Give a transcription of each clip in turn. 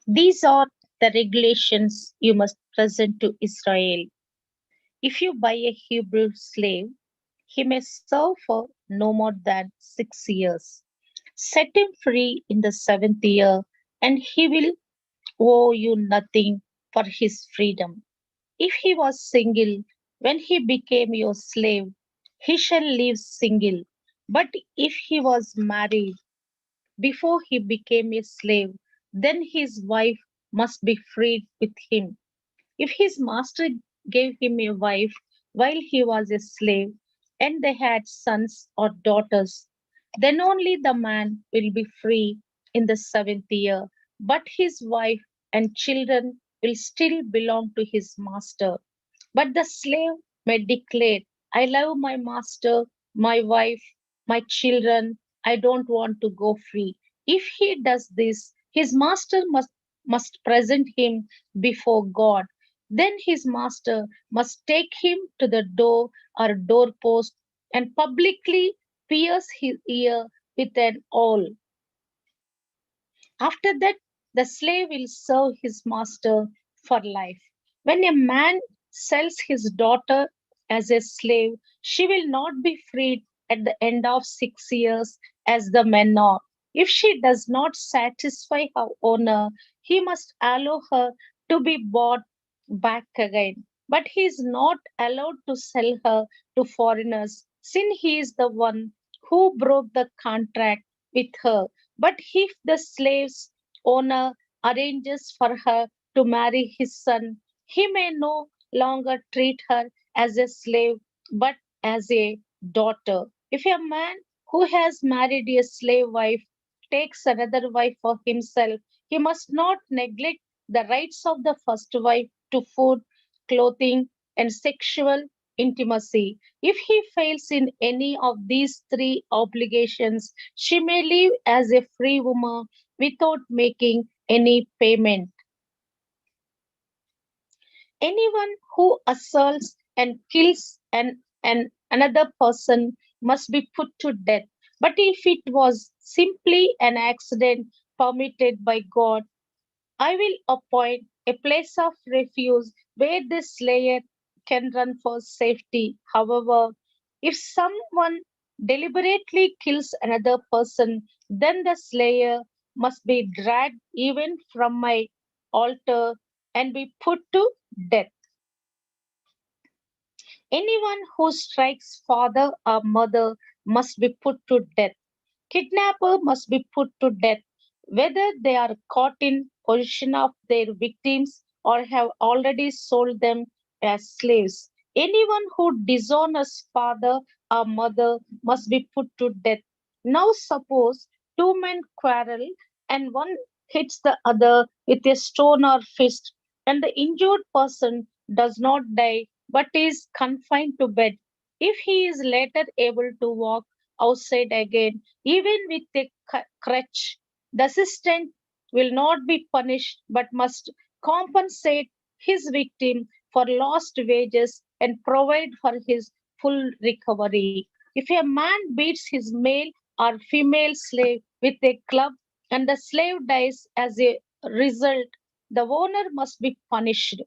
These are the regulations you must present to Israel. If you buy a Hebrew slave, he may serve for no more than 6 years. Set him free in the seventh year, and he will owe you nothing for his freedom. If he was single when he became your slave, he shall live single. But if he was married before he became a slave, then his wife must be freed with him. If his master gave him a wife while he was a slave, and they had sons or daughters, then only the man will be free in the seventh year, but his wife and children will still belong to his master. But the slave may declare, I love my master, my wife, my children, I don't want to go free. If he does this, his master must present him before God. Then his master must take him to the door or doorpost and publicly pierce his ear with an awl. After that, the slave will serve his master for life. When a man sells his daughter as a slave, she will not be freed at the end of 6 years as the men are. If she does not satisfy her owner, he must allow her to be bought back again. But he is not allowed to sell her to foreigners, since he is the one who broke the contract with her. But if the slave's owner arranges for her to marry his son, he may no longer treat her as a slave but as a daughter. If a man who has married a slave wife takes another wife for himself, he must not neglect the rights of the first wife to food, clothing, and sexual intimacy. If he fails in any of these three obligations, she may live as a free woman without making any payment. Anyone who assaults and kills another person must be put to death. But if it was simply an accident permitted by God, I will appoint a place of refuge where the slayer can run for safety. However, if someone deliberately kills another person, then the slayer must be dragged even from my altar and be put to death. Anyone who strikes father or mother must be put to death. Kidnapper must be put to death, whether they are caught in possession of their victims or have already sold them as slaves. Anyone who dishonors father or mother must be put to death. Now suppose two men quarrel and one hits the other with a stone or fist, and the injured person does not die but is confined to bed. If he is later able to walk outside again, even with a crutch, the assistant will not be punished but must compensate his victim for lost wages and provide for his full recovery. If a man beats his male or female slave with a club and the slave dies as a result, the owner must be punished.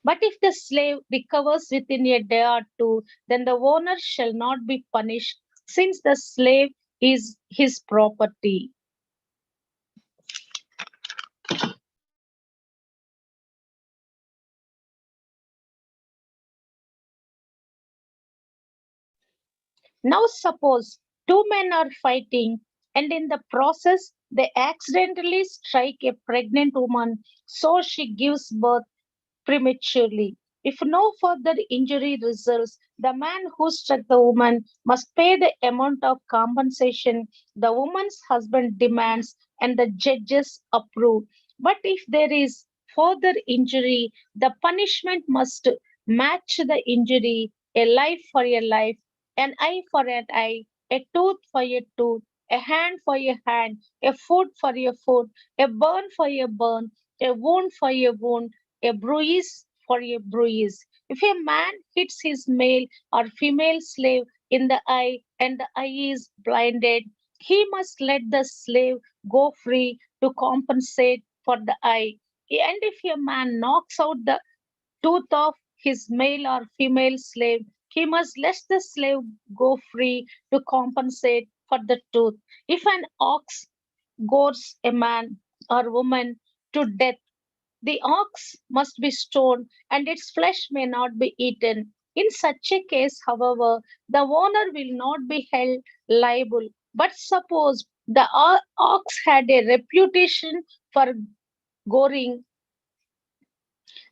But if the slave recovers within a day or two, then the owner shall not be punished, since the slave is his property. Now, suppose two men are fighting, and in the process, they accidentally strike a pregnant woman, so she gives birth prematurely. If no further injury results, the man who struck the woman must pay the amount of compensation the woman's husband demands and the judges approve. But if there is further injury, the punishment must match the injury, a life for a life, an eye for an eye, a tooth for a tooth, a hand for a hand, a foot for a foot, a burn for a burn, a wound for a wound, a bruise for a bruise. If a man hits his male or female slave in the eye and the eye is blinded, He must let the slave go free to compensate for the eye. And if a man knocks out the tooth of his male or female slave, he must let the slave go free to compensate for the tooth. If an ox gores a man or woman to death, the ox must be stoned and its flesh may not be eaten. In such a case, however, the owner will not be held liable. But suppose the ox had a reputation for goring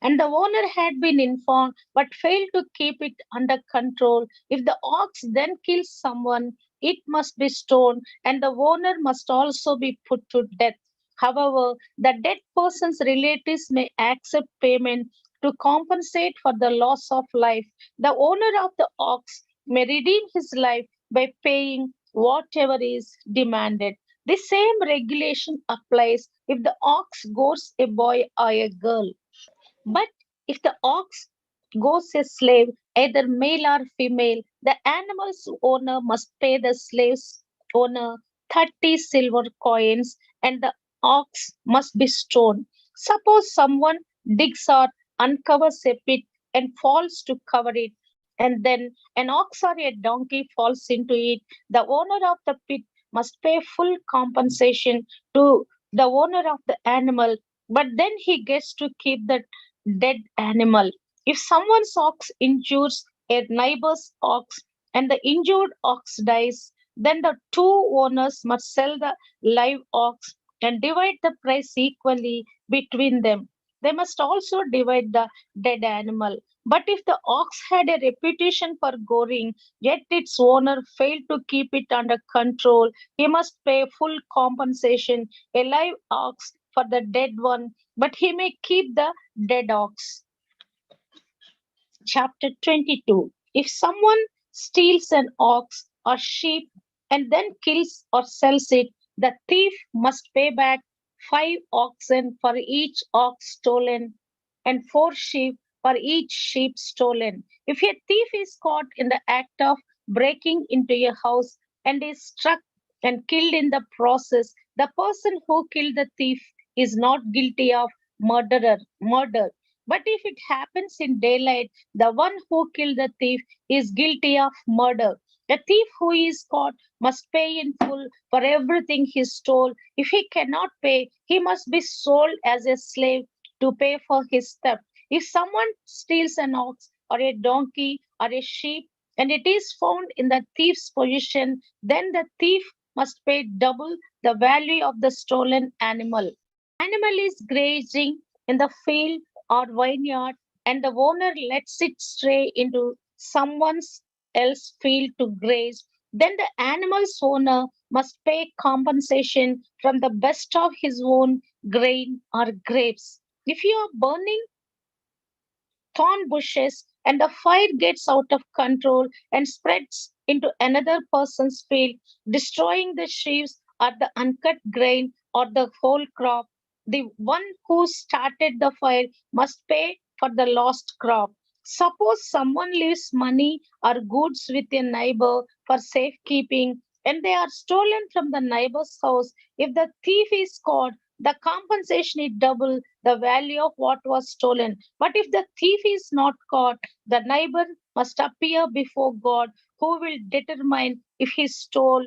and the owner had been informed but failed to keep it under control. If the ox then kills someone, it must be stoned, and the owner must also be put to death. However, the dead person's relatives may accept payment to compensate for the loss of life. The owner of the ox may redeem his life by paying whatever is demanded. The same regulation applies if the ox gores a boy or a girl. But if the ox goes a slave, either male or female, the animal's owner must pay the slave's owner 30 silver coins and the ox must be stoned. Suppose someone digs or uncovers a pit and falls to cover it, and then an ox or a donkey falls into it, the owner of the pit must pay full compensation to the owner of the animal, but then he gets to keep the dead animal. If someone's ox injures a neighbor's ox and the injured ox dies, then the two owners must sell the live ox and divide the price equally between them. They must also divide the dead animal. But if the ox had a reputation for goring, yet its owner failed to keep it under control, he must pay full compensation, a live ox for the dead one, but he may keep the dead ox. Chapter 22. If someone steals an ox or sheep and then kills or sells it, the thief must pay back 5 oxen for each ox stolen and 4 sheep for each sheep stolen. If a thief is caught in the act of breaking into a house and is struck and killed in the process, the person who killed the thief is not guilty of murder. But if it happens in daylight, the one who killed the thief is guilty of murder. The thief who is caught must pay in full for everything he stole. If he cannot pay, he must be sold as a slave to pay for his theft. If someone steals an ox or a donkey or a sheep and it is found in the thief's possession, then the thief must pay double the value of the stolen animal. Animal is grazing in the field or vineyard and the owner lets it stray into someone else's field to graze, then the animal's owner must pay compensation from the best of his own grain or grapes. If you are burning thorn bushes and the fire gets out of control and spreads into another person's field, destroying the sheaves or the uncut grain or the whole crop. The one who started the fire must pay for the lost crop. Suppose someone leaves money or goods with a neighbor for safekeeping and they are stolen from the neighbor's house. If the thief is caught, the compensation is double the value of what was stolen. But if the thief is not caught, the neighbor must appear before God, who will determine if he stole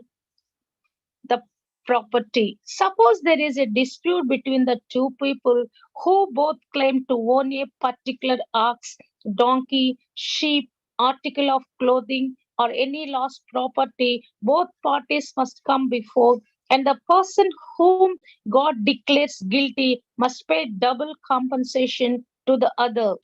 the property. Suppose there is a dispute between the two people who both claim to own a particular ox, donkey, sheep, article of clothing, or any lost property. Both parties must come before, and the person whom God declares guilty must pay double compensation to the other.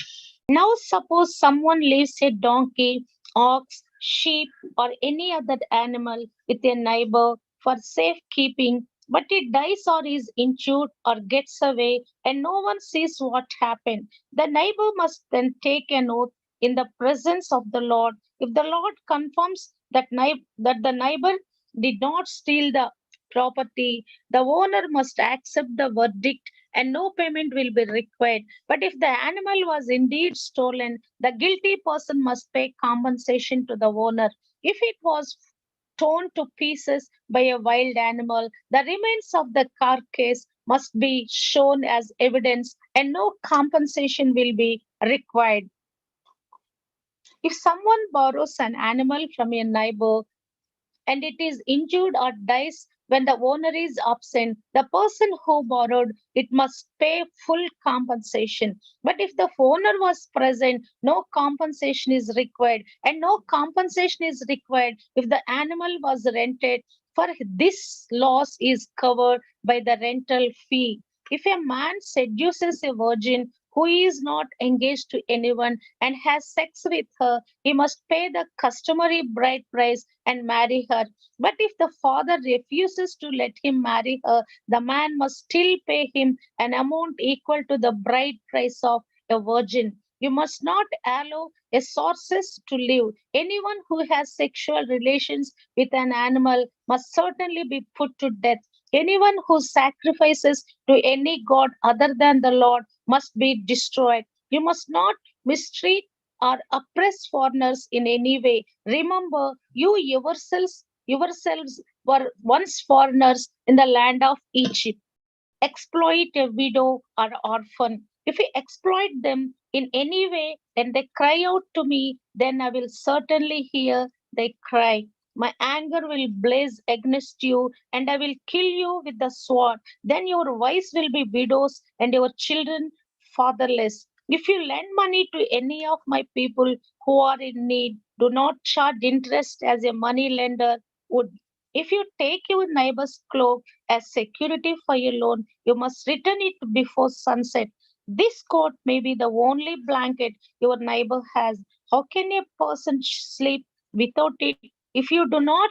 Now, suppose someone leaves a donkey, ox, sheep, or any other animal with a neighbor for safekeeping, but it dies or is injured or gets away, and no one sees what happened. The neighbor must then take an oath in the presence of the Lord. If the Lord confirms that the neighbor did not steal the property, the owner must accept the verdict and no payment will be required. But if the animal was indeed stolen, the guilty person must pay compensation to the owner. If it was torn to pieces by a wild animal. The remains of the carcass must be shown as evidence, and no compensation will be required. If someone borrows an animal from a neighbor and it is injured or dies when the owner is absent, the person who borrowed it must pay full compensation. But if the owner was present, no compensation is required, and no compensation is required if the animal was rented, for this loss is covered by the rental fee. If a man seduces a virgin who is not engaged to anyone and has sex with her, he must pay the customary bride price and marry her. But if the father refuses to let him marry her, the man must still pay him an amount equal to the bride price of a virgin. You must not allow a sorceress to live. Anyone who has sexual relations with an animal must certainly be put to death. Anyone who sacrifices to any god other than the Lord must be destroyed. You must not mistreat or oppress foreigners in any way. Remember, you yourselves were once foreigners in the land of Egypt. Exploit a widow or orphan. If you exploit them in any way and they cry out to me, then I will certainly hear their cry. My anger will blaze against you, and I will kill you with the sword. Then your wives will be widows, and your children fatherless. If you lend money to any of my people who are in need, do not charge interest as a money lender would. If you take your neighbor's cloak as security for your loan, you must return it before sunset. This coat may be the only blanket your neighbor has. How can a person sleep without it if you do not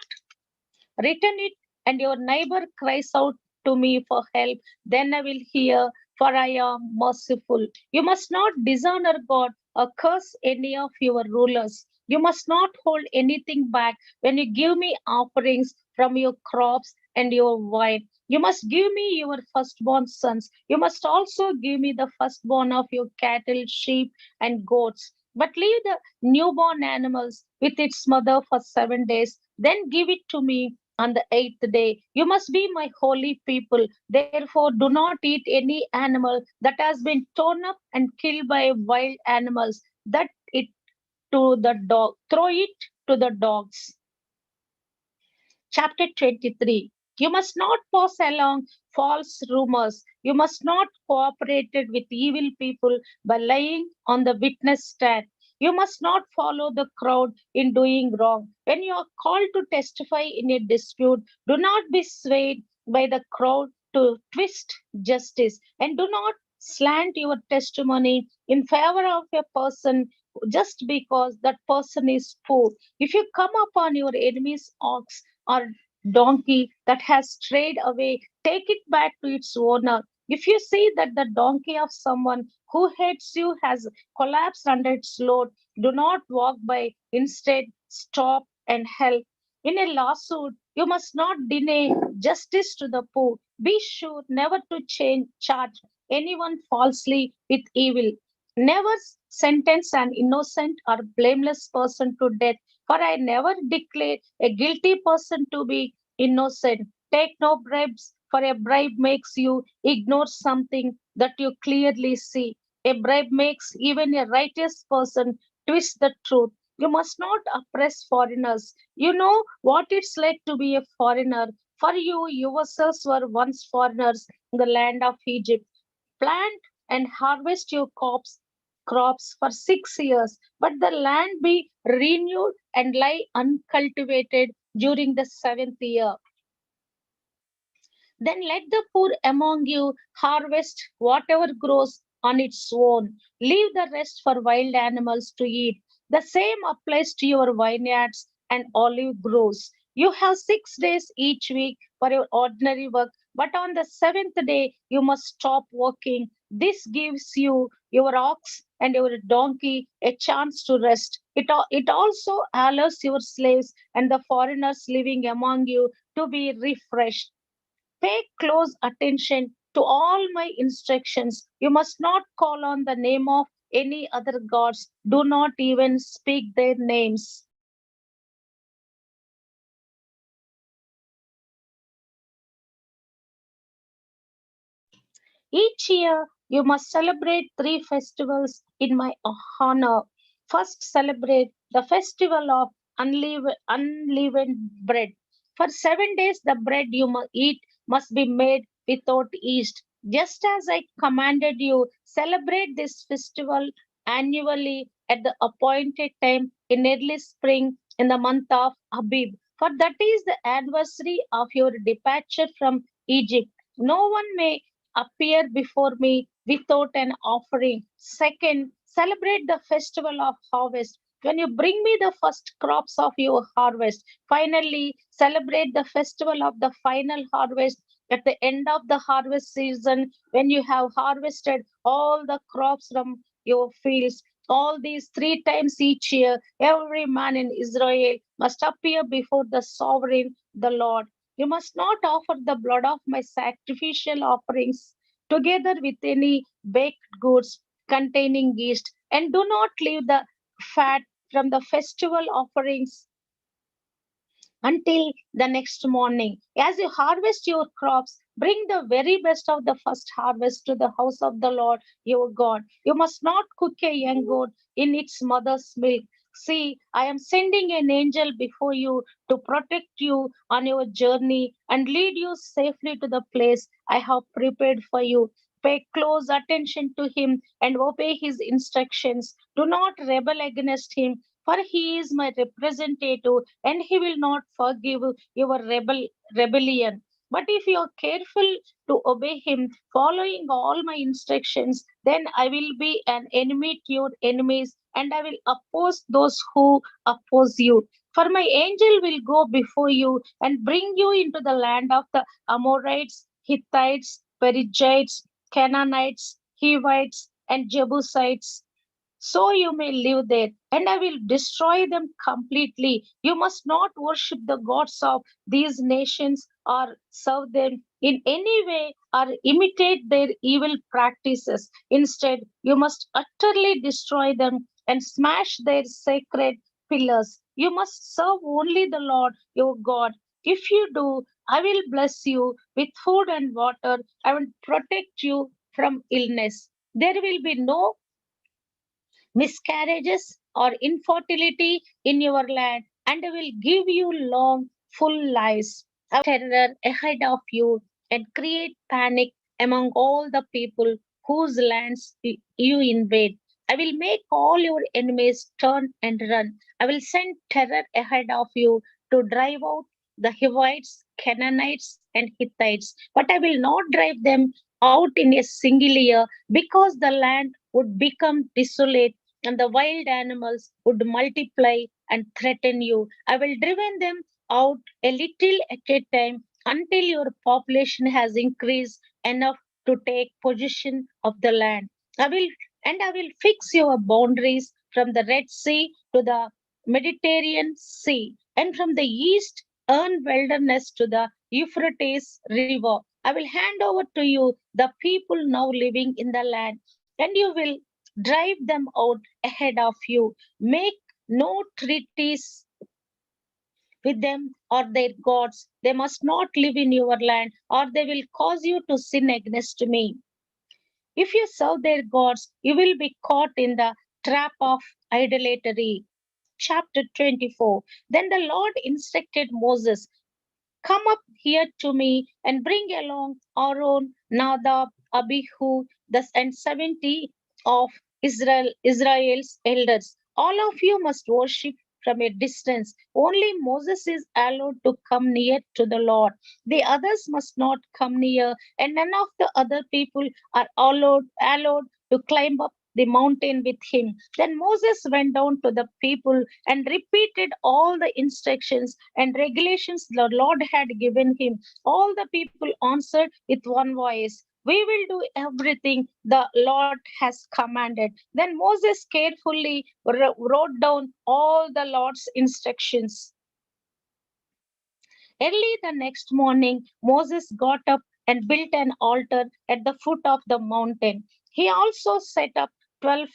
return it and your neighbor cries out to me for help? Then I will hear, for I am merciful. You must not dishonor God or curse any of your rulers. You must not hold anything back when you give me offerings from your crops and your wine. You must give me your firstborn sons. You must also give me the firstborn of your cattle, sheep, and goats. But leave the newborn animals with its mother for 7 days. Then give it to me on the eighth day. You must be my holy people. Therefore, do not eat any animal that has been torn up and killed by wild animals. That it to the dog. Throw it to the dogs. Chapter 23. You must not pass along false rumors. You must not cooperate with evil people by lying on the witness stand. You must not follow the crowd in doing wrong. When you are called to testify in a dispute, do not be swayed by the crowd to twist justice, and do not slant your testimony in favor of a person just because that person is poor. If you come upon your enemy's ox or donkey that has strayed away, take it back to its owner. If you see that the donkey of someone who hates you has collapsed under its load, do not walk by. Instead, stop and help. In a lawsuit, you must not deny justice to the poor. Be sure never to charge anyone falsely with evil. Never sentence an innocent or blameless person to death, for I never declare a guilty person to be innocent. Take no bribes, for a bribe makes you ignore something that you clearly see. A bribe makes even a righteous person twist the truth. You must not oppress foreigners. You know what it's like to be a foreigner. For you yourselves were once foreigners in the land of Egypt. Plant and harvest your crops for 6 years, but the land be renewed and lie uncultivated during the seventh year. Then let the poor among you harvest whatever grows on its own. Leave the rest for wild animals to eat. The same applies to your vineyards and olive groves. You have 6 days each week for your ordinary work, but on the seventh day you must stop working. This gives you, your ox, and your donkey a chance to rest. It also allows your slaves and the foreigners living among you to be refreshed. Pay close attention to all my instructions. You must not call on the name of any other gods. Do not even speak their names. Each year, you must celebrate three festivals in my honor. First, celebrate the festival of unleavened bread. For 7 days, the bread you must eat must be made without yeast. Just as I commanded you, celebrate this festival annually at the appointed time in early spring in the month of Abib. For that is the anniversary of your departure from Egypt. No one may appear before me without an offering. Second, celebrate the festival of harvest. When you bring me the first crops of your harvest, finally celebrate the festival of the final harvest at the end of the harvest season when you have harvested all the crops from your fields. All these three times each year, every man in Israel must appear before the sovereign, the Lord. You must not offer the blood of my sacrificial offerings together with any baked goods containing yeast, and do not leave the fat from the festival offerings until the next morning. As you harvest your crops, bring the very best of the first harvest to the house of the Lord your God. You must not cook a young goat in its mother's milk. See, I am sending an angel before you to protect you on your journey and lead you safely to the place I have prepared for you. Pay close attention to him and obey his instructions. Do not rebel against him, for he is my representative and he will not forgive your rebellion. But if you are careful to obey him, following all my instructions, then I will be an enemy to your enemies and I will oppose those who oppose you. For my angel will go before you and bring you into the land of the Amorites, Hittites, Perizzites, Canaanites, Hivites, and Jebusites, so you may live there, and I will destroy them completely. You must not worship the gods of these nations or serve them in any way or imitate their evil practices. Instead, you must utterly destroy them and smash their sacred pillars. You must serve only the Lord your God. If you do, I will bless you with food and water. I will protect you from illness. There will be no miscarriages or infertility in your land, and I will give you long, full lives. I will terror ahead of you and create panic among all the people whose lands you invade. I will make all your enemies turn and run. I will send terror ahead of you to drive out the Hivites, Canaanites, and Hittites, but I will not drive them out in a single year because the land would become desolate and the wild animals would multiply and threaten you. I will driven them out a little at a time until your population has increased enough to take possession of the land. I will I will fix your boundaries from the Red Sea to the Mediterranean Sea, and from the east earn wilderness to the Euphrates River. I will hand over to you the people now living in the land, and you will drive them out ahead of you. Make no treaties with them or their gods. They must not live in your land, or they will cause you to sin against me. If you serve their gods, you will be caught in the trap of idolatry. Chapter 24. Then the Lord instructed Moses, come up here to me and bring along Aaron, Nadab, Abihu, and 70 of Israel's elders. All of you must worship from a distance. Only Moses is allowed to come near to the Lord. The others must not come near, and none of the other people are allowed to climb up the mountain with him. Then Moses went down to the people and repeated all the instructions and regulations the Lord had given him. All the people answered with one voice, we will do everything the Lord has commanded. Then Moses carefully wrote down all the Lord's instructions. Early the next morning, Moses got up and built an altar at the foot of the mountain. He also set up 12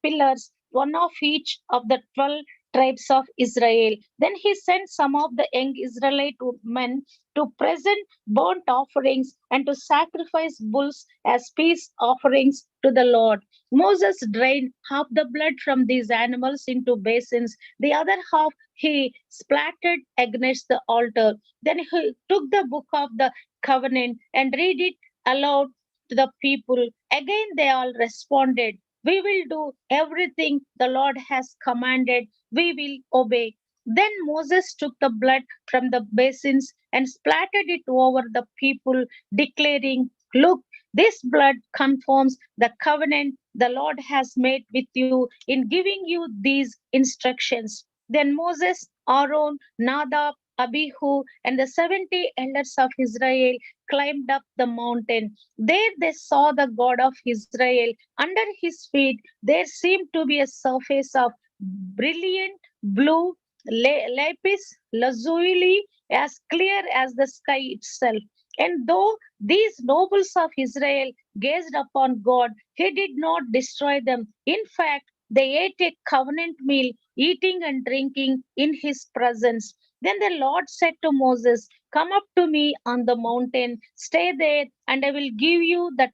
pillars, one of each of the 12 tribes of Israel. Then he sent some of the young Israelite men to present burnt offerings and to sacrifice bulls as peace offerings to the Lord. Moses drained half the blood from these animals into basins, the other half he splattered against the altar. Then he took the book of the covenant and read it aloud to the people. Again, they all responded, "We will do everything the Lord has commanded, we will obey." Then Moses took the blood from the basins and splattered it over the people, declaring, "Look, this blood confirms the covenant the Lord has made with you in giving you these instructions." Then Moses, Aaron, Nadab, Abihu, and the 70 elders of Israel climbed up the mountain. There they saw the God of Israel. Under his feet there seemed to be a surface of brilliant blue lapis lazuli, as clear as the sky itself. And though these nobles of Israel gazed upon God, he did not destroy them. In fact, they ate a covenant meal, eating and drinking in his presence. Then the Lord said to Moses, "Come up to me on the mountain, stay there, and I will give you the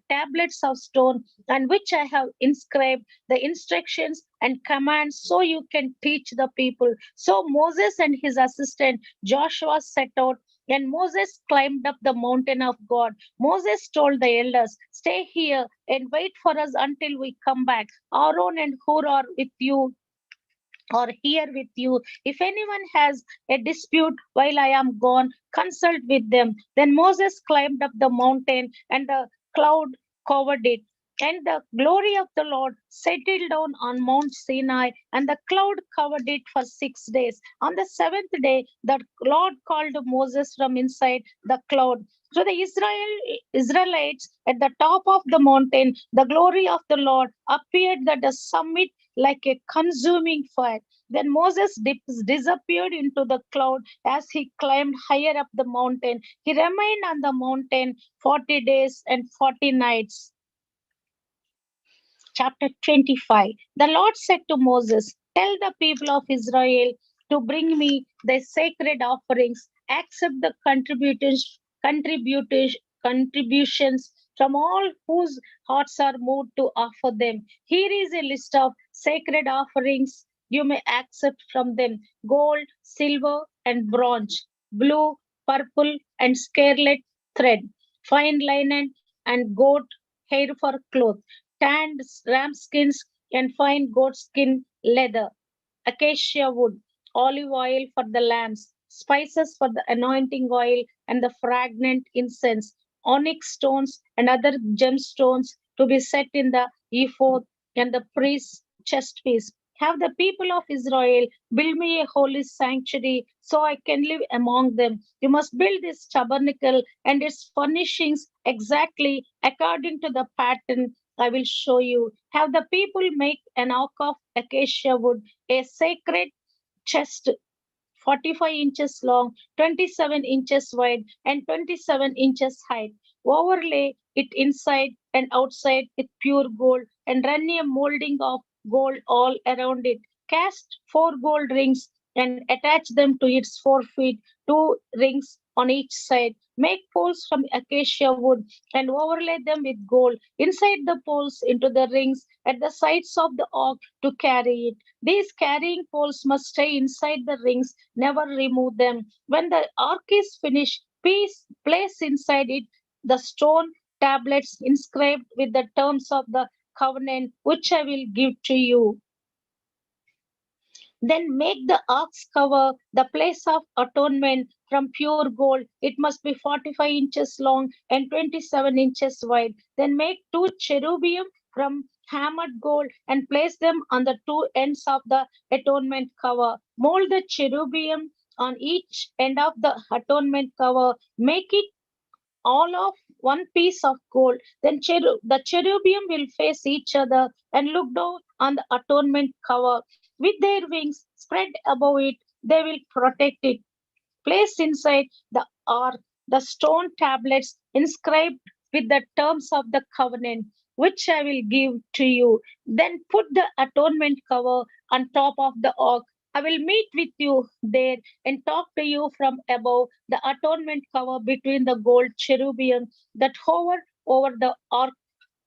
tablets of stone on which I have inscribed the instructions and commands so you can teach the people." So Moses and his assistant Joshua set out, and Moses climbed up the mountain of God. Moses told the elders, "Stay here and wait for us until we come back. Aaron and Hur are with you or here with you. If anyone has a dispute while I am gone, consult with them." Then Moses climbed up the mountain, and the cloud covered it. And the glory of the Lord settled down on Mount Sinai, and the cloud covered it for 6 days. On the seventh day, the Lord called Moses from inside the cloud. So the Israelites at the top of the mountain, the glory of the Lord appeared at the summit like a consuming fire. Then Moses disappeared into the cloud as he climbed higher up the mountain. He remained on the mountain 40 days and 40 nights. Chapter 25. The Lord said to Moses, "Tell the people of Israel to bring me their sacred offerings, accept the contributions from all whose hearts are moved to offer them. Here is a list of sacred offerings you may accept from them: gold, silver, and bronze, blue, purple, and scarlet thread, fine linen, and goat hair for cloth, tanned ram skins and fine goat skin leather, acacia wood, olive oil for the lamps, spices for the anointing oil and the fragrant incense, onyx stones and other gemstones to be set in the ephod and the priest's chest piece. Have the people of Israel build me a holy sanctuary so I can live among them. You must build this tabernacle and its furnishings exactly according to the pattern I will show you. Have the people make an ark of acacia wood, a sacred chest 45 inches long, 27 inches wide, and 27 inches height. Overlay it inside and outside with pure gold, and run a molding of gold all around it. Cast 4 gold rings and attach them to its 4 feet, 2 rings on each side. Make poles from acacia wood and overlay them with gold inside the poles into the rings at the sides of the ark to carry it. These carrying poles must stay inside the rings, never remove them. When the ark is finished, place inside it the stone tablets inscribed with the terms of the covenant which I will give to you. Then make the ark's cover the place of atonement from pure gold. It must be 45 inches long and 27 inches wide. Then make 2 cherubim from hammered gold and place them on the 2 ends of the atonement cover. Mold the cherubim on each end of the atonement cover. Make it all of one piece of gold. Then the cherubim will face each other and look down on the atonement cover. With their wings spread above it, they will protect it. Place inside the ark the stone tablets inscribed with the terms of the covenant. which I will give to you. Then put the atonement cover on top of the ark. I will meet with you there and talk to you from above the atonement cover between the gold cherubim that hover over the ark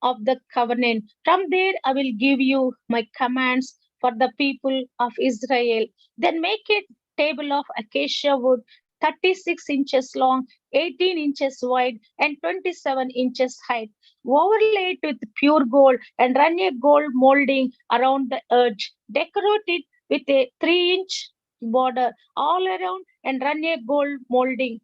of the covenant. From there, I will give you my commands for the people of Israel. Then make a table of acacia wood, 36 inches long, 18 inches wide, and 27 inches height. Overlay it with pure gold and run a gold molding around the edge. Decorate it with a 3-inch border all around and run a gold molding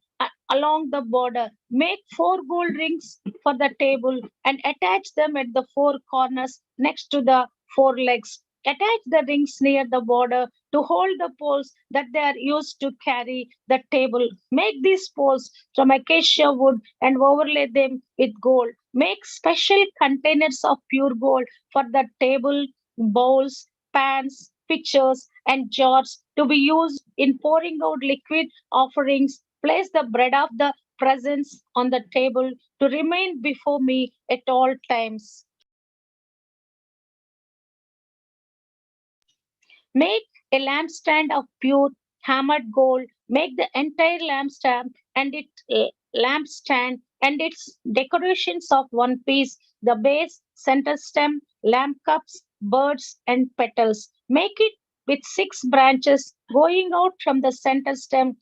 along the border. Make 4 gold rings for the table and attach them at the 4 corners next to the 4 legs. Attach the rings near the border to hold the poles that they are used to carry the table. Make these poles from acacia wood and overlay them with gold. Make special containers of pure gold for the table, bowls, pans, pitchers, and jars to be used in pouring out liquid offerings. Place the bread of the presence on the table to remain before me at all times. Make a lampstand of pure hammered gold. Make the entire lampstand and its decorations of one piece, the base, center stem, lamp cups, birds, and petals. Make it with 6 branches going out from the center stem,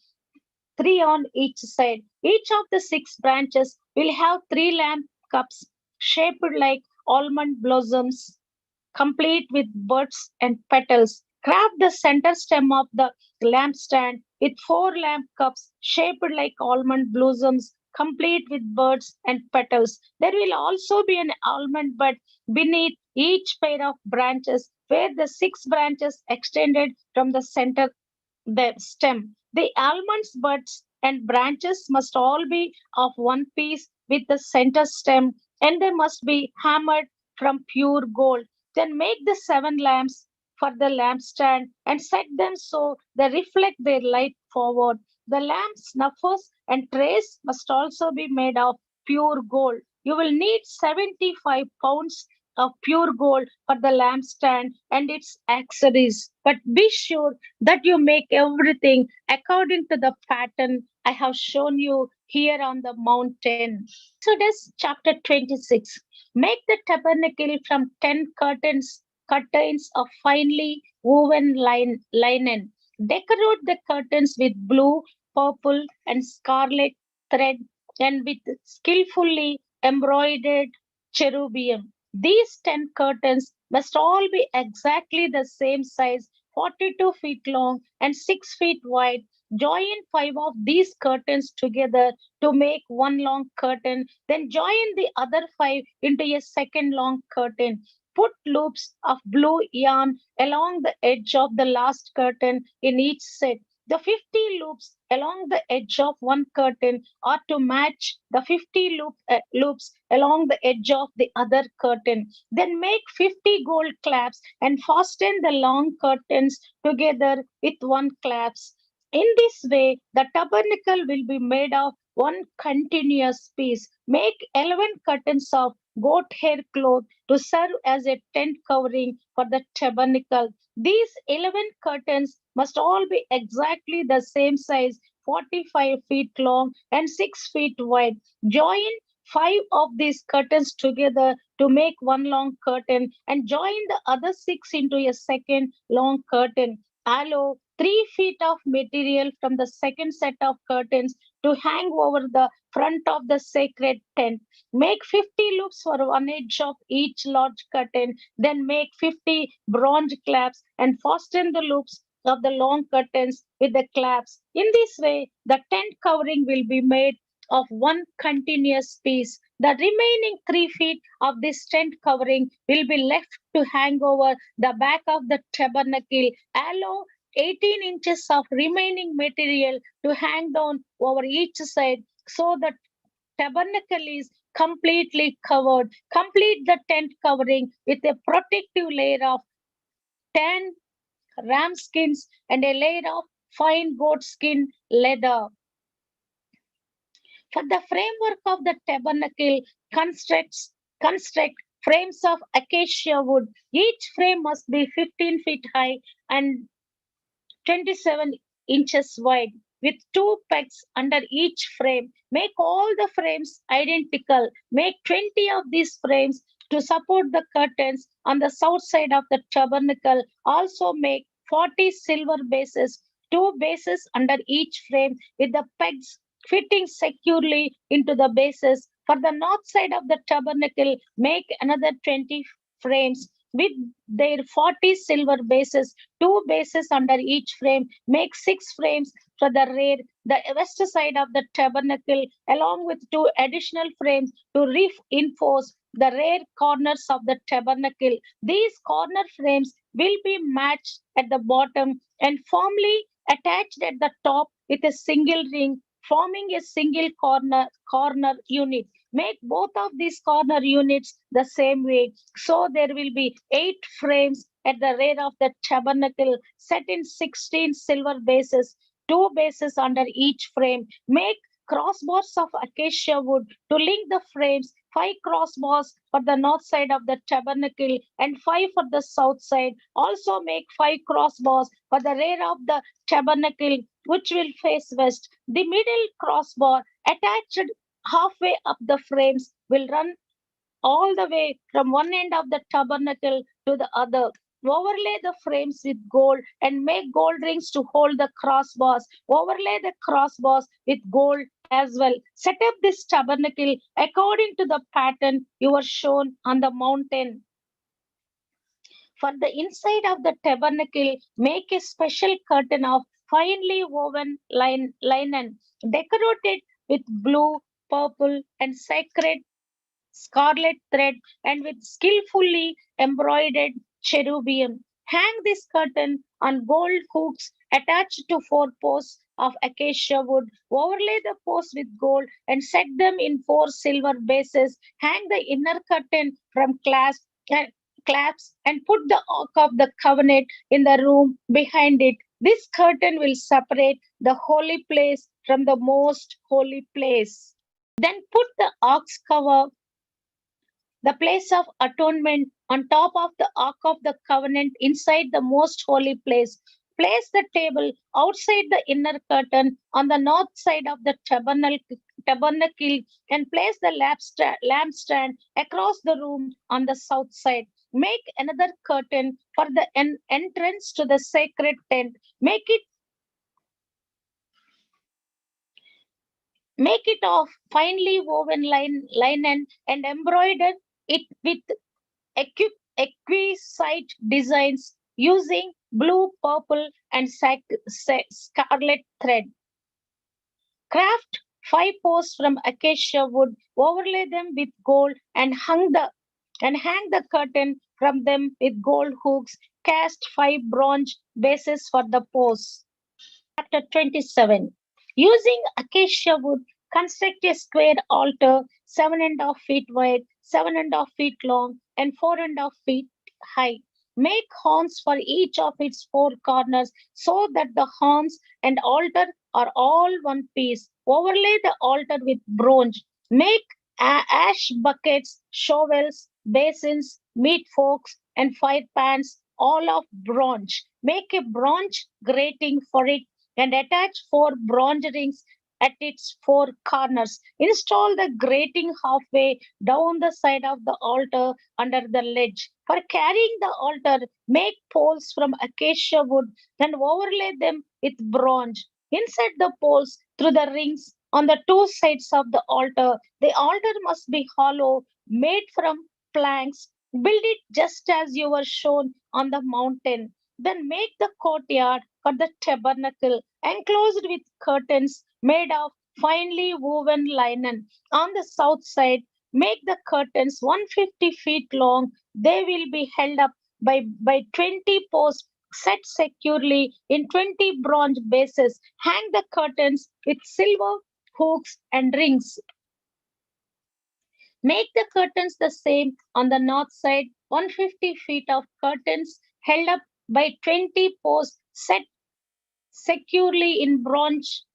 3 on each side. Each of the 6 branches will have 3 lamp cups shaped like almond blossoms, complete with buds and petals. Craft the center stem of the lampstand with 4 lamp cups shaped like almond blossoms, complete with buds and petals. There will also be an almond bud beneath each pair of branches, where the 6 branches extended from the center the stem. The almonds, buds, and branches must all be of one piece with the center stem, and they must be hammered from pure gold. Then make the 7 lamps for the lampstand and set them so they reflect their light forward. The lamps, snuffers, and trays must also be made of pure gold. You will need 75 pounds of pure gold for the lampstand and its accessories. But be sure that you make everything according to the pattern I have shown you here on the mountain. Exodus chapter 26. Make the tabernacle from 10 curtains of finely woven linen. Decorate the curtains with blue, purple, and scarlet thread and with skillfully embroidered cherubim. These 10 curtains must all be exactly the same size, 42 feet long and 6 feet wide. Join 5 of these curtains together to make one long curtain. Then join the other 5 into a second long curtain. Put loops of blue yarn along the edge of the last curtain in each set. The 50 loops along the edge of one curtain are to match the 50 loops along the edge of the other curtain. Then make 50 gold clasps and fasten the long curtains together with one clasp. In this way, the tabernacle will be made of one continuous piece. Make 11 curtains of goat hair cloth to serve as a tent covering for the tabernacle. These 11 curtains must all be exactly the same size, 45 feet long and 6 feet wide. Join 5 of these curtains together to make one long curtain and join the other 6 into a second long curtain. Allow 3 feet of material from the second set of curtains to hang over the front of the sacred tent. Make 50 loops for one edge of each large curtain, then make 50 bronze clasps and fasten the loops of the long curtains with the clasps. In this way, the tent covering will be made of one continuous piece. The remaining 3 feet of this tent covering will be left to hang over the back of the tabernacle. Allow 18 inches of remaining material to hang down over each side so the tabernacle is completely covered. Complete the tent covering with a protective layer of 10 ram skins and a layer of fine goat skin leather. For the framework of the tabernacle, construct frames of acacia wood. Each frame must be 15 feet high and 27 inches wide, with two pegs under each frame. Make all the frames identical. Make 20 of these frames to support the curtains on the south side of the tabernacle. Also make 40 silver bases, two bases under each frame, with the pegs fitting securely into the bases. For the north side of the tabernacle, make another 20 frames with their 40 silver bases, two bases under each frame. Make six frames for the rear, the west side of the tabernacle, along with two additional frames to reinforce the rear corners of the tabernacle. These corner frames will be matched at the bottom and firmly attached at the top with a single ring, forming a single corner unit. Make both of these corner units the same way. So there will be 8 frames at the rear of the tabernacle set in 16 silver bases, two bases under each frame. Make crossbars of acacia wood to link the frames, 5 crossbars for the north side of the tabernacle and 5 for the south side. Also make 5 crossbars for the rear of the tabernacle, which will face west. The middle crossbar attached halfway up the frames will run all the way from one end of the tabernacle to the other. Overlay the frames with gold and make gold rings to hold the crossbars. Overlay the crossbars with gold as well. Set up this tabernacle according to the pattern you were shown on the mountain. For the inside of the tabernacle, make a special curtain of finely woven linen, decorated with blue, purple, and sacred scarlet thread and with skillfully embroidered cherubim. Hang this curtain on gold hooks attached to 4 posts of acacia wood. Overlay the posts with gold and set them in 4 silver bases. Hang the inner curtain from clasps and put the ark of the covenant in the room behind it. This curtain will separate the holy place from the most holy place. Then put the ark's cover, the place of atonement, on top of the Ark of the Covenant inside the most holy place. Place the table outside the inner curtain on the north side of the tabernacle and place the lampstand across the room on the south side. Make another curtain for the entrance to the sacred tent. Make it of finely woven linen and embroider it with exquisite designs using blue, purple, and scarlet thread. Craft 5 posts from acacia wood, overlay them with gold, and hang the curtain from them with gold hooks. Cast 5 bronze bases for the posts. Chapter 27. Using acacia wood, construct a square altar 7.5 feet wide, 7.5 feet long, and 4.5 feet high. Make horns for each of its 4 corners so that the horns and altar are all one piece. Overlay the altar with bronze. Make ash buckets, shovels, basins, meat forks, and fire pans, all of bronze. Make a bronze grating for it and attach 4 bronze rings at its 4 corners. Install the grating halfway down the side of the altar under the ledge. For carrying the altar, make poles from acacia wood and overlay them with bronze. Insert the poles through the rings on the 2 sides of the altar. The altar must be hollow, made from planks. Build it just as you were shown on the mountain. Then make the courtyard for the tabernacle, enclosed with curtains made of finely woven linen. On the south side, make the curtains 150 feet long. They will be held up by 20 posts set securely in 20 bronze bases. Hang the curtains with silver hooks and rings. Make the curtains the same on the north side, 150 feet of curtains held up by 20 posts set securely in bronze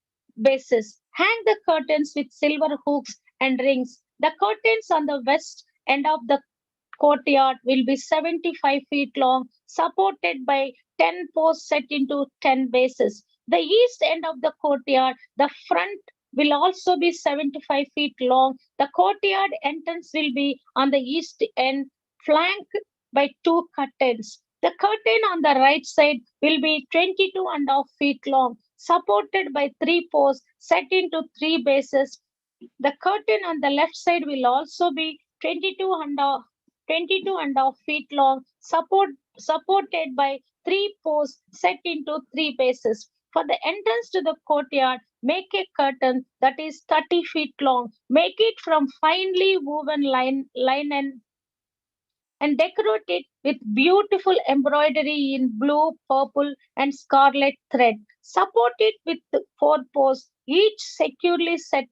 bases. Hang the curtains with silver hooks and rings. The curtains on the west end of the courtyard will be 75 feet long, supported by 10 posts set into 10 bases. The east end of the courtyard, the front will also be 75 feet long. The courtyard entrance will be on the east end, flanked by two curtains. The curtain on the right side will be 22.5 feet long, supported by three posts set into three bases. The curtain on the left side will also be 22.5 feet long, supported by three posts set into three bases. For the entrance to the courtyard, make a curtain that is 30 feet long. Make it from finely woven linen and decorate it with beautiful embroidery in blue, purple, and scarlet thread. Support it with four posts, each securely set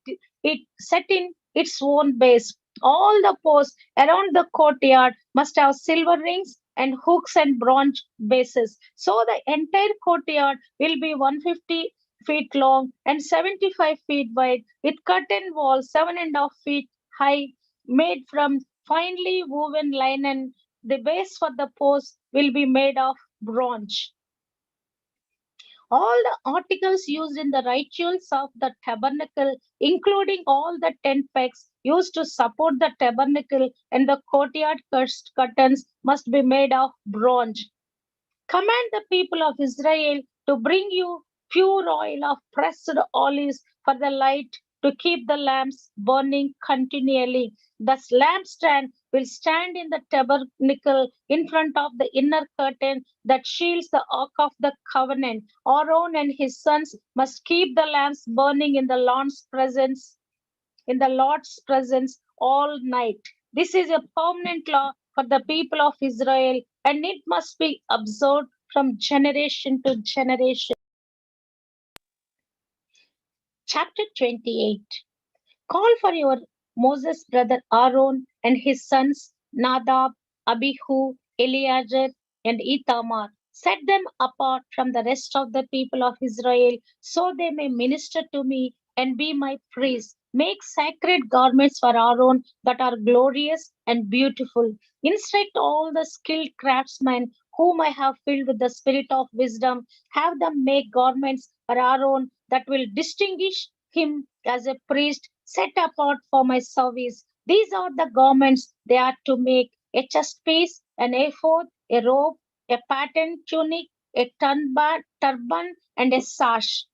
in its own base. All the posts around the courtyard must have silver rings and hooks and bronze bases. So the entire courtyard will be 150 feet long and 75 feet wide, with curtain walls 7.5 feet high, made from finely woven linen. The base for the post will be made of bronze. All the articles used in the rituals of the tabernacle, including all the tent pegs used to support the tabernacle and the courtyard curtains, must be made of bronze. Command the people of Israel to bring you pure oil of pressed olives for the light, to keep the lamps burning continually. The lampstand will stand in the tabernacle in front of the inner curtain that shields the ark of the covenant. Aaron and his sons must keep the lamps burning in the Lord's presence all night. This is a permanent law for the people of Israel, and it must be observed from generation to generation. Chapter 28. Call for your Moses' brother Aaron and his sons Nadab, Abihu, Eleazar, and Ithamar. Set them apart from the rest of the people of Israel so they may minister to me and be my priests. Make sacred garments for Aaron that are glorious and beautiful. Instruct all the skilled craftsmen whom I have filled with the spirit of wisdom. Have them make garments for Aaron that will distinguish him as a priest set apart for my service. These are the garments they are to make: a chest piece, an ephod, a robe, a patterned tunic, a turban, and a sash.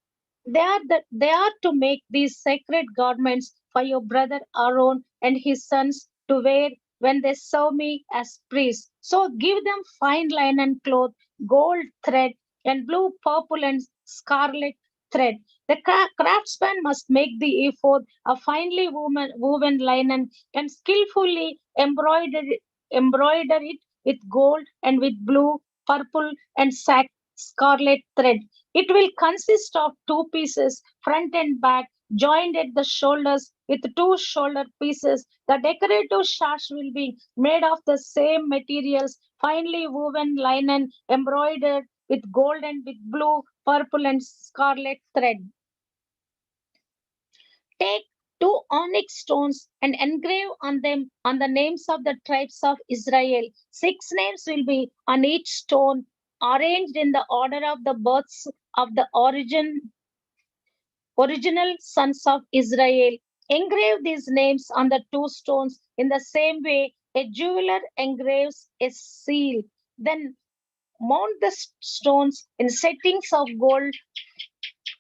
They are to make these sacred garments for your brother Aaron and his sons to wear when they serve me as priests. So give them fine linen cloth, gold thread, and blue, purple, and scarlet thread. The craftsman must make the ephod of finely woven linen and skillfully embroider it with gold and with blue, purple, and scarlet thread. It will consist of two pieces, front and back, joined at the shoulders with two shoulder pieces. The decorative sash will be made of the same materials, finely woven linen, embroidered with gold and with blue, purple, and scarlet thread. Take two onyx stones and engrave on them on the names of the tribes of Israel. 6 names will be on each stone, arranged in the order of the births of the original sons of Israel. Engrave these names on the two stones in the same way a jeweler engraves a seal. Then mount the stones in settings of gold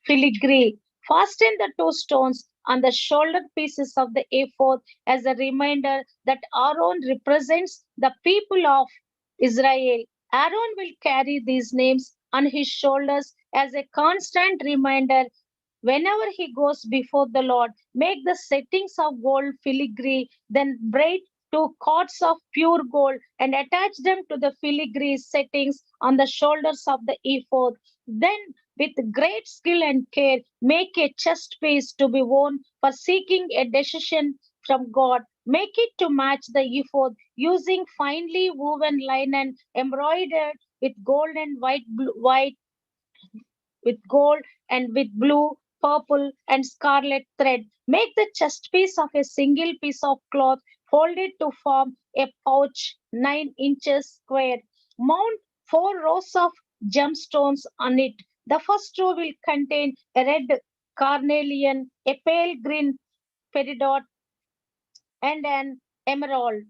filigree. Fasten the two stones on the shoulder pieces of the ephod as a reminder that Aaron represents the people of Israel. Aaron will carry these names on his shoulders as a constant reminder whenever he goes before the Lord. Make the settings of gold filigree, then braid two cords of pure gold and attach them to the filigree settings on the shoulders of the ephod. Then, with great skill and care, make a chest piece to be worn for seeking a decision from God. Make it to match the ephod using finely woven linen embroidered with gold and white with gold and with blue, purple, and scarlet thread. Make the chest piece of a single piece of cloth folded to form a pouch 9 inches square. Mount 4 rows of gemstones on it. The first row will contain a red carnelian, a pale green peridot, and an emerald.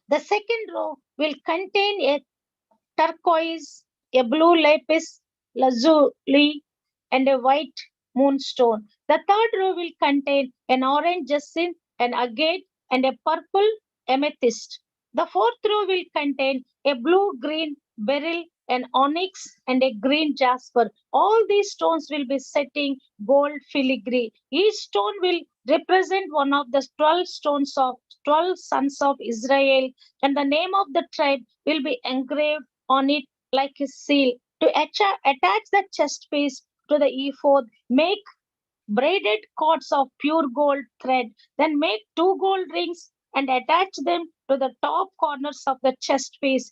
The second row will contain a turquoise, a blue lapis lazuli, and a white moonstone. The third row will contain an orange jacinth, an agate, and a purple amethyst. The fourth row will contain a blue-green beryl, an onyx, and a green jasper. All these stones will be setting gold filigree. Each stone will represent one of the 12 stones of 12 sons of Israel, and the name of the tribe will be engraved on it like a seal. To attach the chest piece to the ephod, make braided cords of pure gold thread. Then make 2 gold rings and attach them to the top corners of the chest piece.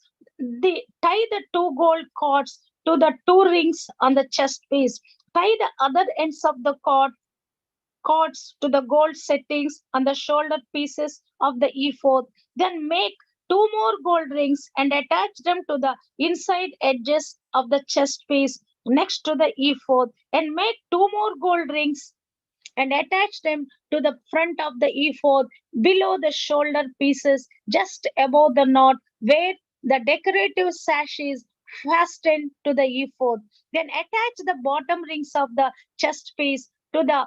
Tie the 2 gold cords to the 2 rings on the chest piece. Tie the other ends of the cords to the gold settings on the shoulder pieces of the ephod. Then make 2 more gold rings and attach them to the inside edges of the chest piece next to the ephod. And make 2 more gold rings and attach them to the front of the ephod below the shoulder pieces, just above the knot where the decorative sash is fastened to the ephod. Then attach the bottom rings of the chest piece to the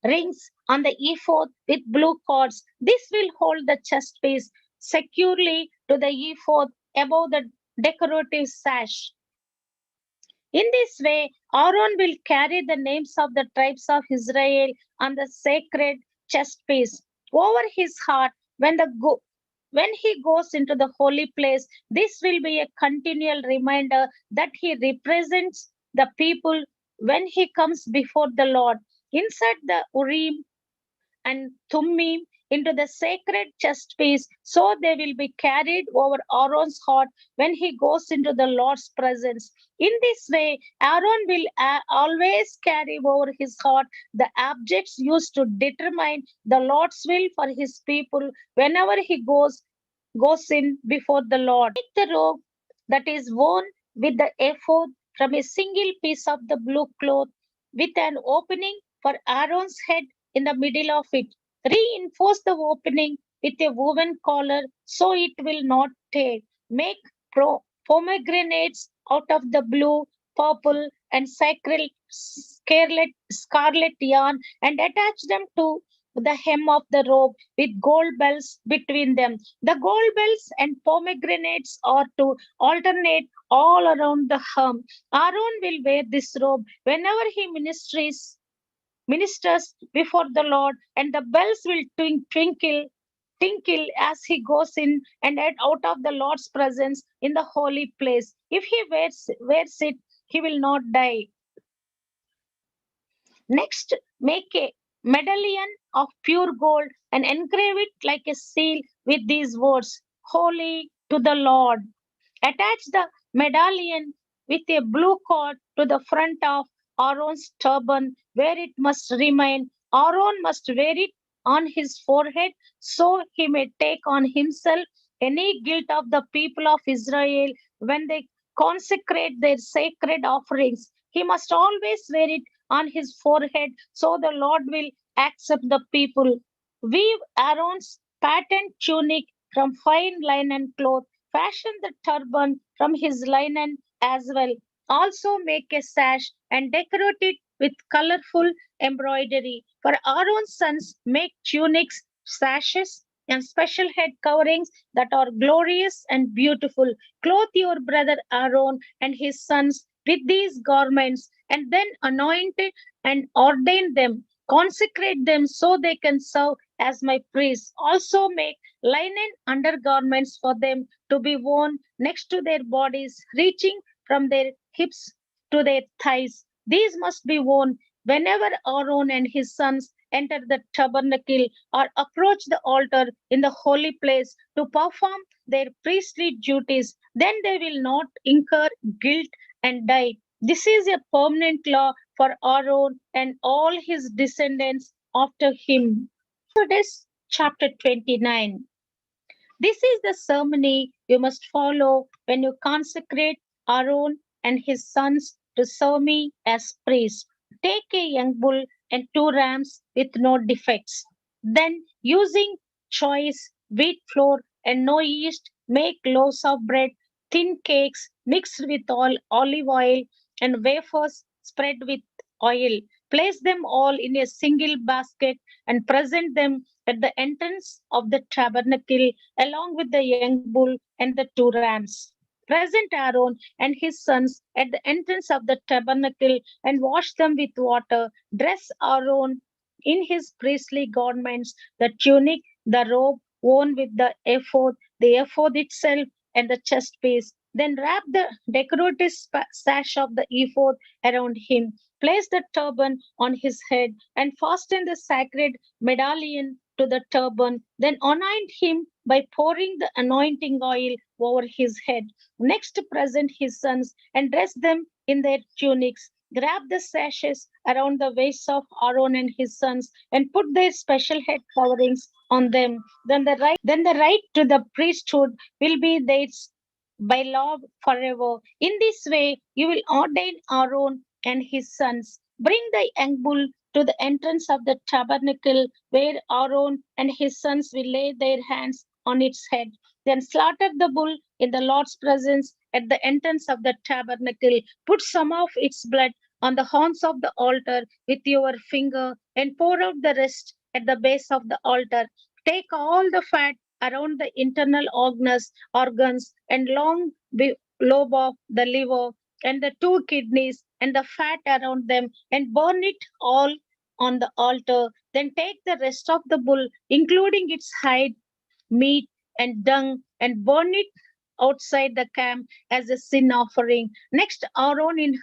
rings on the ephod with blue cords. This will hold the chest piece securely to the ephod above the decorative sash. In this way, Aaron will carry the names of the tribes of Israel on the sacred chest piece over his heart when he goes into the holy place. This will be a continual reminder that he represents the people when he comes before the Lord. Insert the Urim and Thummim into the sacred chest piece, so they will be carried over Aaron's heart when he goes into the Lord's presence. In this way, Aaron will always carry over his heart the objects used to determine the Lord's will for his people whenever he goes in before the Lord. Take the robe that is worn with the ephod from a single piece of the blue cloth with an opening for Aaron's head in the middle of it. Reinforce the opening with a woven collar so it will not tear. Make pomegranates out of the blue, purple, and scarlet yarn and attach them to the hem of the robe with gold bells between them. The gold bells and pomegranates are to alternate all around the hem. Aaron will wear this robe whenever he ministers before the Lord, and the bells will tinkle as he goes in and out of the Lord's presence in the holy place. If he wears it, he will not die. Next, make a medallion of pure gold and engrave it like a seal with these words, Holy to the Lord. Attach the medallion with a blue cord to the front of Aaron's turban, where it must remain. Aaron must wear it on his forehead so he may take on himself any guilt of the people of Israel when they consecrate their sacred offerings. He must always wear it on his forehead so the Lord will accept the people. Weave Aaron's patterned tunic from fine linen cloth. Fashion the turban from his linen as well. Also make a sash and decorate it with colorful embroidery. For Aaron's sons, make tunics, sashes, and special head coverings that are glorious and beautiful. Clothe your brother Aaron and his sons with these garments, and then anoint and ordain them. Consecrate them so they can serve as my priests. Also make linen undergarments for them to be worn next to their bodies, reaching from their hips to their thighs. These must be worn whenever Aaron and his sons enter the tabernacle or approach the altar in the holy place to perform their priestly duties. Then they will not incur guilt and die. This is a permanent law for Aaron and all his descendants after him. Exodus chapter 29. This is the ceremony you must follow when you consecrate Aaron and his sons to serve me as priests. Take a young bull and two rams with no defects. Then, using choice wheat flour and no yeast, make loaves of bread, thin cakes mixed with olive oil, and wafers spread with oil. Place them all in a single basket and present them at the entrance of the tabernacle along with the young bull and the two rams. Present Aaron and his sons at the entrance of the tabernacle and wash them with water. Dress Aaron in his priestly garments, the tunic, the robe worn with the ephod itself, and the chest piece. Then wrap the decorative sash of the ephod around him. Place the turban on his head and fasten the sacred medallion to the turban. Then anoint him by pouring the anointing oil over his head. Next, present his sons and dress them in their tunics. Grab the sashes around the waists of Aaron and his sons and put their special head coverings on them. Then the right to the priesthood will be theirs by law forever. In this way, you will ordain Aaron and his sons. Bring the young bull to the entrance of the tabernacle, where Aaron and his sons will lay their hands on its head. Then slaughter the bull in the Lord's presence at the entrance of the tabernacle. Put some of its blood on the horns of the altar with your finger and pour out the rest at the base of the altar. Take all the fat around the internal organs and lobe of the liver and the two kidneys and the fat around them and burn it all on the altar. Then take the rest of the bull, including its hide, meat, and dung, and burn it outside the camp as a sin offering. Next, Aaron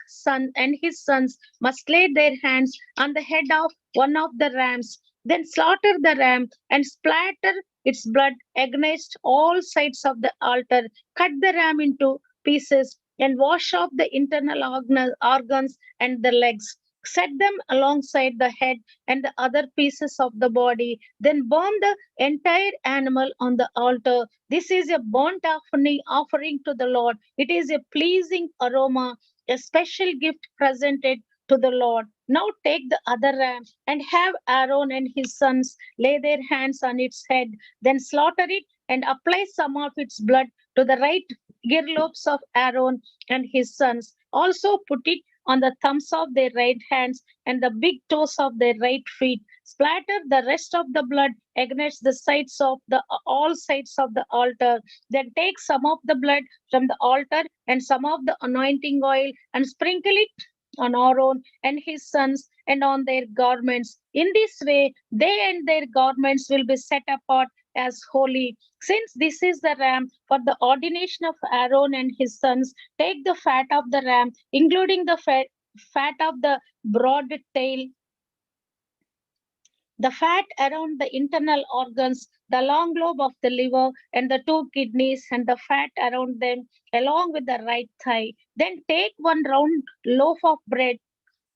and his sons must lay their hands on the head of one of the rams, then slaughter the ram and splatter its blood against all sides of the altar. Cut the ram into pieces and wash off the internal organs and the legs. Set them alongside the head and the other pieces of the body. Then burn the entire animal on the altar. This is a burnt offering to the Lord. It is a pleasing aroma, a special gift presented to the Lord. Now take the other ram and have Aaron and his sons lay their hands on its head, then slaughter it and apply some of its blood to the right earlobes of Aaron and his sons. Also put it on the thumbs of their right hands and the big toes of their right feet. Splatter the rest of the blood against the sides of the all sides of the altar. Then take some of the blood from the altar and some of the anointing oil and sprinkle it on Aaron and his sons and on their garments. In this way, they and their garments will be set apart as holy. Since this is the ram for the ordination of Aaron and his sons, take the fat of the ram, including the fat of the broad tail, the fat around the internal organs, the long lobe of the liver, and the two kidneys, and the fat around them, along with the right thigh. Then take one round loaf of bread,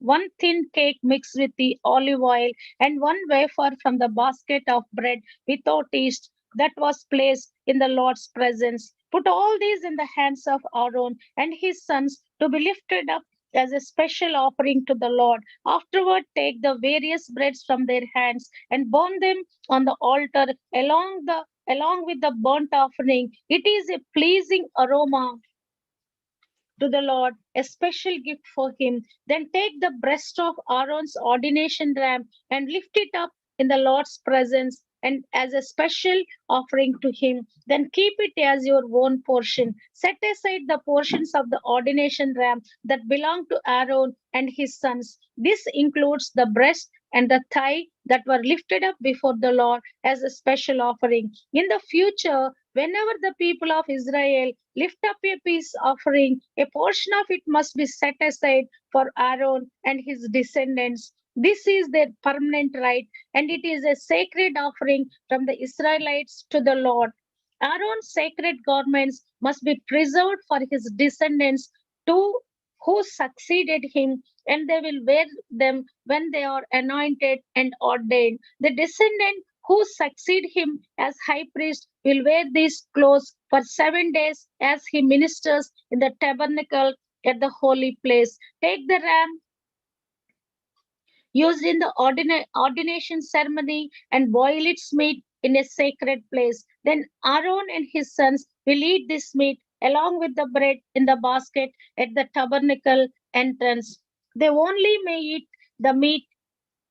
one thin cake mixed with the olive oil, and one wafer from the basket of bread without yeast that was placed in the Lord's presence. Put all these in the hands of Aaron and his sons to be lifted up as a special offering to the Lord. Afterward, take the various breads from their hands and burn them on the altar along with the burnt offering. It is a pleasing aroma to the Lord, a special gift for him. Then take the breast of Aaron's ordination ram and lift it up in the Lord's presence and as a special offering to him. Then keep it as your own portion. Set aside the portions of the ordination ram that belong to Aaron and his sons. This includes the breast and the thigh that were lifted up before the Lord as a special offering. In the future, whenever the people of Israel lift up a peace offering, a portion of it must be set aside for Aaron and his descendants. This is their permanent right, and it is a sacred offering from the Israelites to the Lord. Aaron's sacred garments must be preserved for his descendants to who succeeded him, and they will wear them when they are anointed and ordained. The descendant who succeed him as high priest will wear these clothes for 7 days as he ministers in the tabernacle at the holy place. Take the ram used in the ordination ceremony and boil its meat in a sacred place. Then Aaron and his sons will eat this meat along with the bread in the basket at the tabernacle entrance. They only may eat the meat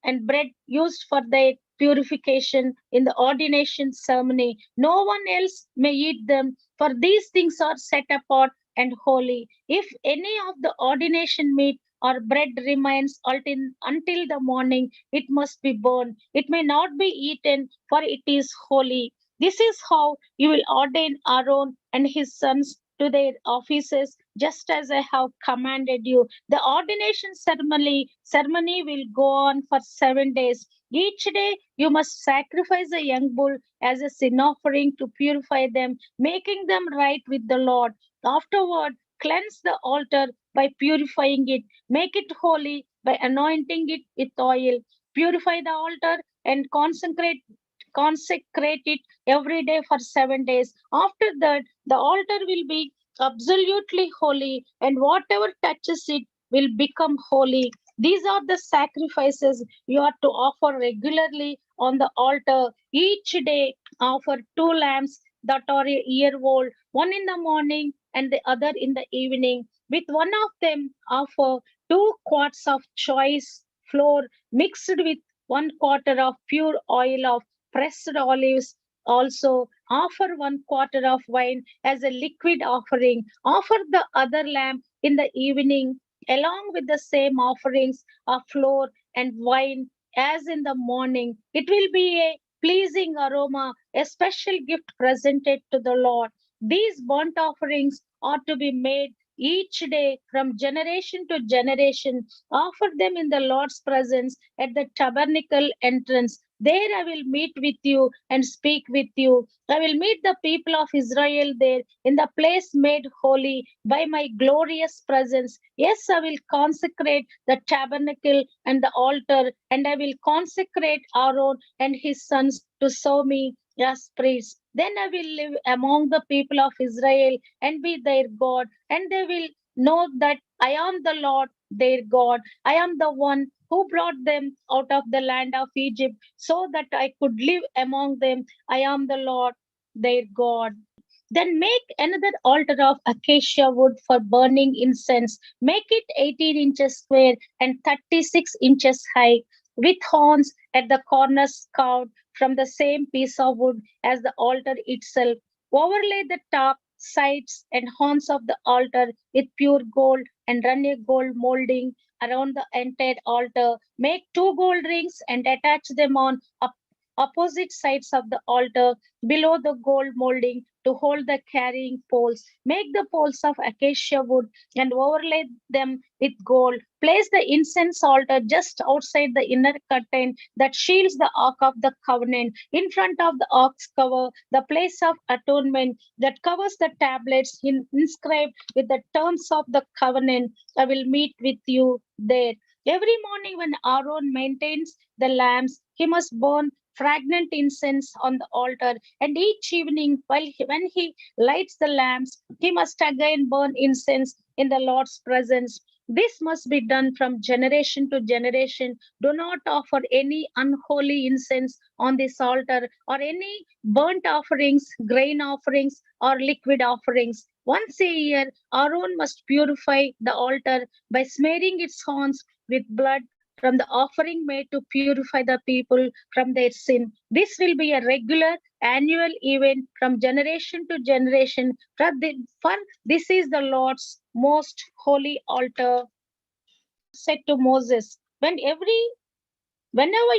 and bread used for their purification in the ordination ceremony. No one else may eat them, for these things are set apart and holy. If any of the ordination meat or bread remains until the morning, it must be burned. It may not be eaten, for it is holy. This is how you will ordain Aaron and his sons to their offices, just as I have commanded you. The ordination ceremony will go on for 7 days. Each day you must sacrifice a young bull as a sin offering to purify them, making them right with the Lord. Afterward, cleanse the altar by purifying it. Make it holy by anointing it with oil. Purify the altar and consecrate it every day for 7 days. After that, the altar will be absolutely holy, and whatever touches it will become holy. These are the sacrifices you are to offer regularly on the altar. Each day, offer two lambs that are a year old, one in the morning and the other in the evening. With one of them, offer 2 quarts of choice flour mixed with 1 quarter of pure oil of pressed olives. Also, offer 1 quarter of wine as a liquid offering. Offer the other lamb in the evening, along with the same offerings of flour and wine as in the morning. It will be a pleasing aroma, a special gift presented to the Lord. These burnt offerings are to be made each day from generation to generation. Offer them in the Lord's presence at the tabernacle entrance. There I will meet with you and speak with you. I will meet the people of Israel there in the place made holy by my glorious presence. Yes, I will consecrate the tabernacle and the altar, and I will consecrate Aaron and his sons to serve me as priests. Then I will live among the people of Israel and be their God, and they will know that I am the Lord their God. I am the one who brought them out of the land of Egypt so that I could live among them. I am the Lord their God. Then make another altar of acacia wood for burning incense. Make it 18 inches square and 36 inches high, with horns at the corners carved from the same piece of wood as the altar itself. Overlay the top, sides, and horns of the altar with pure gold and run a gold molding around the entire altar. Make 2 gold rings and attach them on opposite sides of the altar below the gold molding to hold the carrying poles. Make the poles of acacia wood and overlay them with gold. Place the incense altar just outside the inner curtain that shields the Ark of the Covenant. In front of the Ark's cover, the place of atonement that covers the tablets inscribed with the terms of the covenant. I will meet with you there. Every morning, when Aaron maintains the lamps, he must burn fragrant incense on the altar, and each evening, when he lights the lamps, he must again burn incense in the Lord's presence. This must be done from generation to generation. Do not offer any unholy incense on this altar or any burnt offerings, grain offerings, or liquid offerings. Once a year, Aaron must purify the altar by smearing its horns with blood from the offering made to purify the people from their sin. This will be a regular annual event from generation to generation. For this is the Lord's most holy altar. Said to Moses, whenever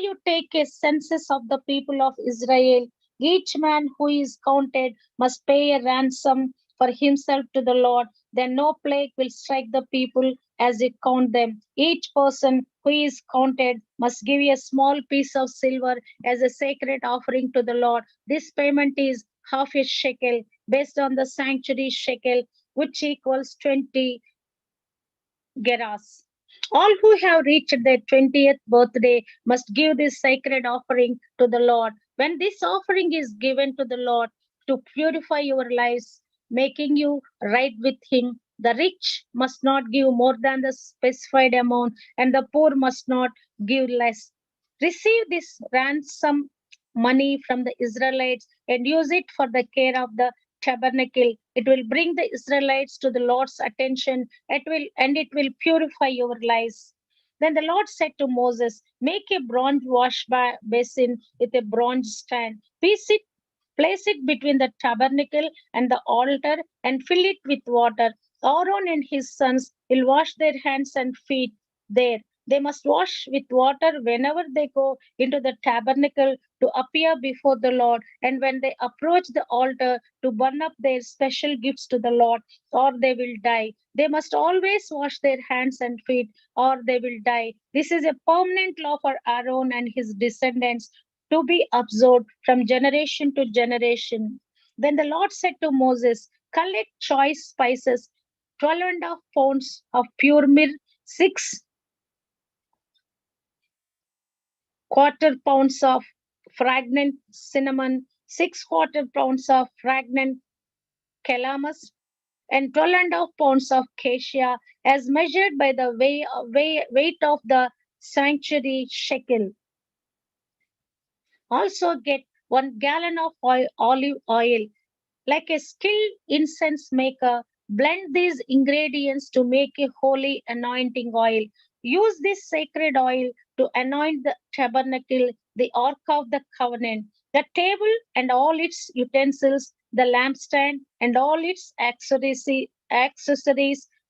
you take a census of the people of Israel, each man who is counted must pay a ransom for himself to the Lord. Then no plague will strike the people as you count them. Each person who is counted must give a small piece of silver as a sacred offering to the Lord. This payment is half a shekel based on the sanctuary shekel, which equals 20 gerahs. All who have reached their 20th birthday must give this sacred offering to the Lord. When this offering is given to the Lord to purify your lives, making you right with Him, the rich must not give more than the specified amount, and the poor must not give less. Receive this ransom money from the Israelites and use it for the care of the tabernacle. It will bring the Israelites to the Lord's attention. It will purify your lives. Then the Lord said to Moses, make a bronze basin with a bronze stand. Place it between the tabernacle and the altar and fill it with water. Aaron and his sons will wash their hands and feet there. They must wash with water whenever they go into the tabernacle to appear before the Lord, and when they approach the altar to burn up their special gifts to the Lord, or they will die. They must always wash their hands and feet, or they will die. This is a permanent law for Aaron and his descendants to be observed from generation to generation. Then the Lord said to Moses, collect choice spices, 12.5 pounds of pure myrrh, 6 quarter pounds of fragrant cinnamon, 6 quarter pounds of fragrant calamus, and 12.5 pounds of cassia, as measured by the weight of the sanctuary shekel. Also get 1 gallon of olive oil. Like a skilled incense maker, blend these ingredients to make a holy anointing oil. Use this sacred oil to anoint the tabernacle, the ark of the covenant, the table and all its utensils, the lampstand and all its accessories,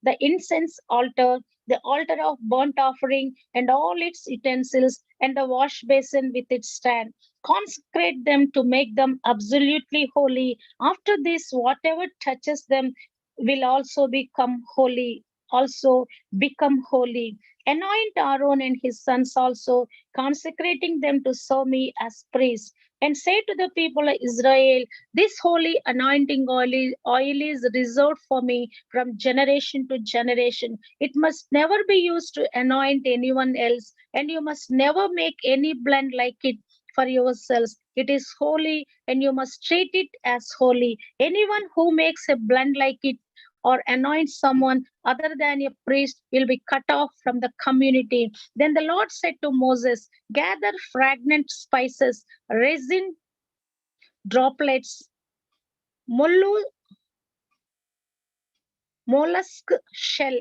the incense altar, the altar of burnt offering and all its utensils, and the wash basin with its stand. Consecrate them to make them absolutely holy. After this, whatever touches them will also become holy. Anoint Aaron and his sons also, consecrating them to serve me as priests. And say to the people of Israel, this holy anointing oil is reserved for me from generation to generation. It must never be used to anoint anyone else, and you must never make any blend like it for yourselves. It is holy and you must treat it as holy. Anyone who makes a blend like it or anoints someone other than a priest will be cut off from the community. Then the Lord said to Moses, gather fragrant spices, resin droplets, mollu mollusk shell,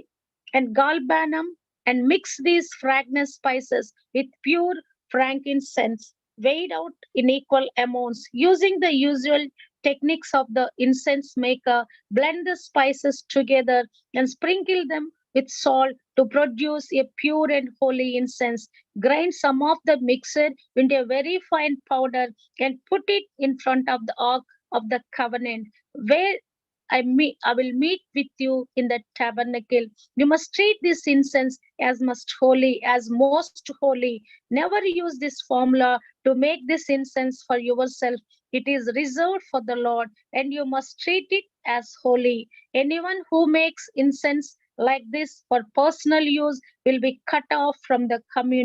and galbanum, and mix these fragrant spices with pure frankincense, weighed out in equal amounts. Using the usual techniques of the incense maker, blend the spices together and sprinkle them with salt to produce a pure and holy incense. Grind some of the mixture into a very fine powder and put it in front of the ark of the covenant, where I will meet with you in the tabernacle. You must treat this incense as most holy. Never use this formula to make this incense for yourself. It is reserved for the Lord, and you must treat it as holy. Anyone who makes incense like this for personal use will be cut off from the community.